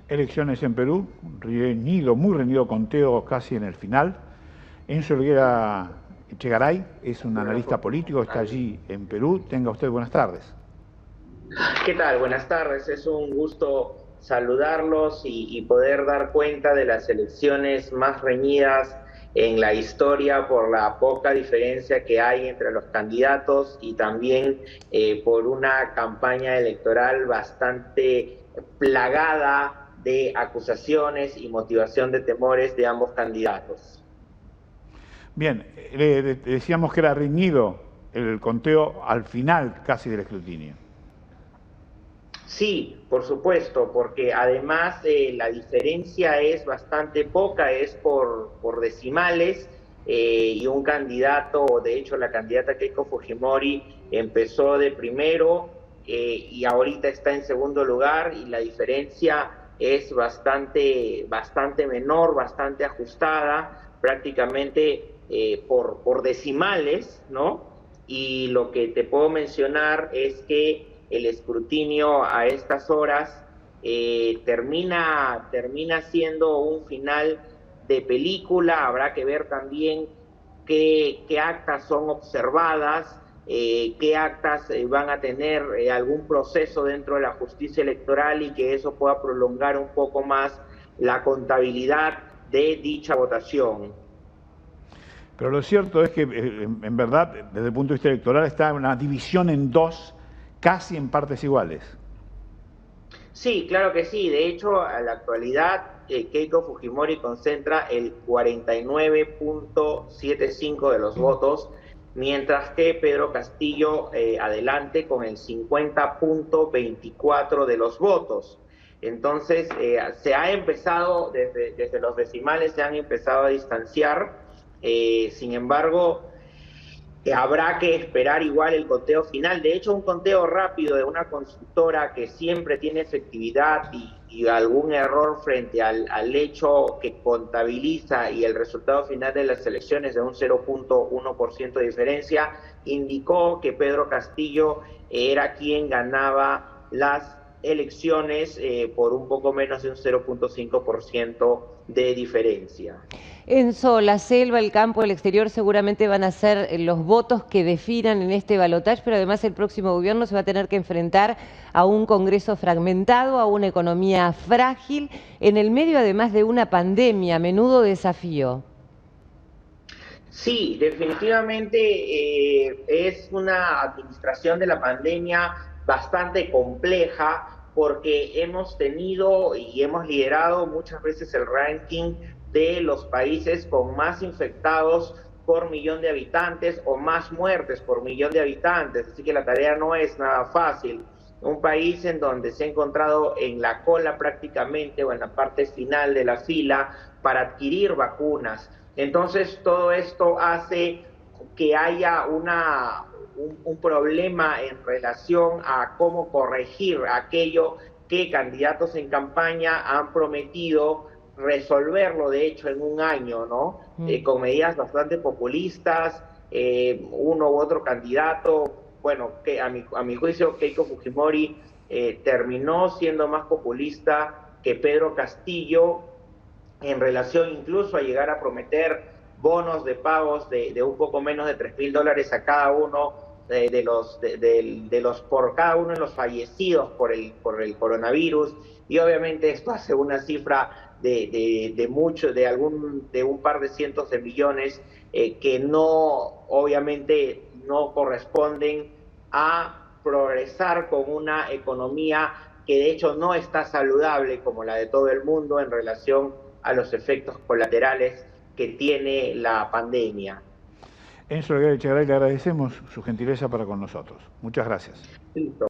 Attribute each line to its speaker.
Speaker 1: Elecciones en Perú, reñido, muy reñido conteo casi en el final. Enzo Helguera Echegaray es un analista político, está allí en Perú. Tenga usted buenas tardes.
Speaker 2: ¿Qué tal? Buenas tardes. Es un gusto saludarlos y poder dar cuenta de las elecciones más reñidas en la historia por la poca diferencia que hay entre los candidatos y también por una campaña electoral bastante plagada de acusaciones y motivación de temores de ambos candidatos.
Speaker 1: Bien, decíamos que era reñido el conteo al final casi del escrutinio.
Speaker 2: Sí, por supuesto, porque además la diferencia es bastante poca, es por decimales, y un candidato, de hecho la candidata Keiko Fujimori empezó de primero y ahorita está en segundo lugar y la diferencia es bastante menor, bastante ajustada, prácticamente por decimales, ¿no? Y lo que te puedo mencionar es que el escrutinio a estas horas termina siendo un final de película. Habrá que ver también qué actas son observadas, qué actas van a tener algún proceso dentro de la justicia electoral y que eso pueda prolongar un poco más la contabilidad de dicha votación.
Speaker 1: Pero lo cierto es que, en verdad, desde el punto de vista electoral, está una división en dos, casi en partes iguales.
Speaker 2: Sí, claro que sí. De hecho, a la actualidad, Keiko Fujimori concentra el 49.75 de los votos, mientras que Pedro Castillo adelante con el 50.24 de los votos. Entonces, se ha empezado, desde los decimales se han empezado a distanciar. Sin embargo, habrá que esperar igual el conteo final. De hecho, un conteo rápido de una consultora que siempre tiene efectividad y algún error frente al hecho que contabiliza y el resultado final de las elecciones de un 0.1% de diferencia, indicó que Pedro Castillo era quien ganaba las elecciones por un poco menos de un 0.5% de diferencia.
Speaker 3: Enzo, la selva, el campo, el exterior seguramente van a ser los votos que definan en este balotaje, pero además el próximo gobierno se va a tener que enfrentar a un Congreso fragmentado, a una economía frágil, en el medio además de una pandemia, menudo desafío.
Speaker 2: Sí, definitivamente es una administración de la pandemia bastante compleja porque hemos tenido y hemos liderado muchas veces el ranking de los países con más infectados por millón de habitantes o más muertes por millón de habitantes, así que la tarea no es nada fácil. Un país en donde se ha encontrado en la cola prácticamente o en la parte final de la fila para adquirir vacunas. Entonces, todo esto hace que haya un problema en relación a cómo corregir aquello que candidatos en campaña han prometido resolverlo, de hecho, en un año, ¿no? Con medidas bastante populistas, uno u otro candidato, bueno, que a mi juicio, Keiko Fujimori terminó siendo más populista que Pedro Castillo, en relación incluso a llegar a prometer bonos de pagos de un poco menos de $3.000 a cada uno por cada uno de los fallecidos por el coronavirus, y obviamente esto hace una cifra de un par de cientos de millones que obviamente no corresponden a progresar con una economía que de hecho no está saludable como la de todo el mundo en relación a los efectos colaterales que tiene la pandemia.
Speaker 1: Enzo Helguera Echegaray, le agradecemos su gentileza para con nosotros. Muchas gracias.
Speaker 2: Listo.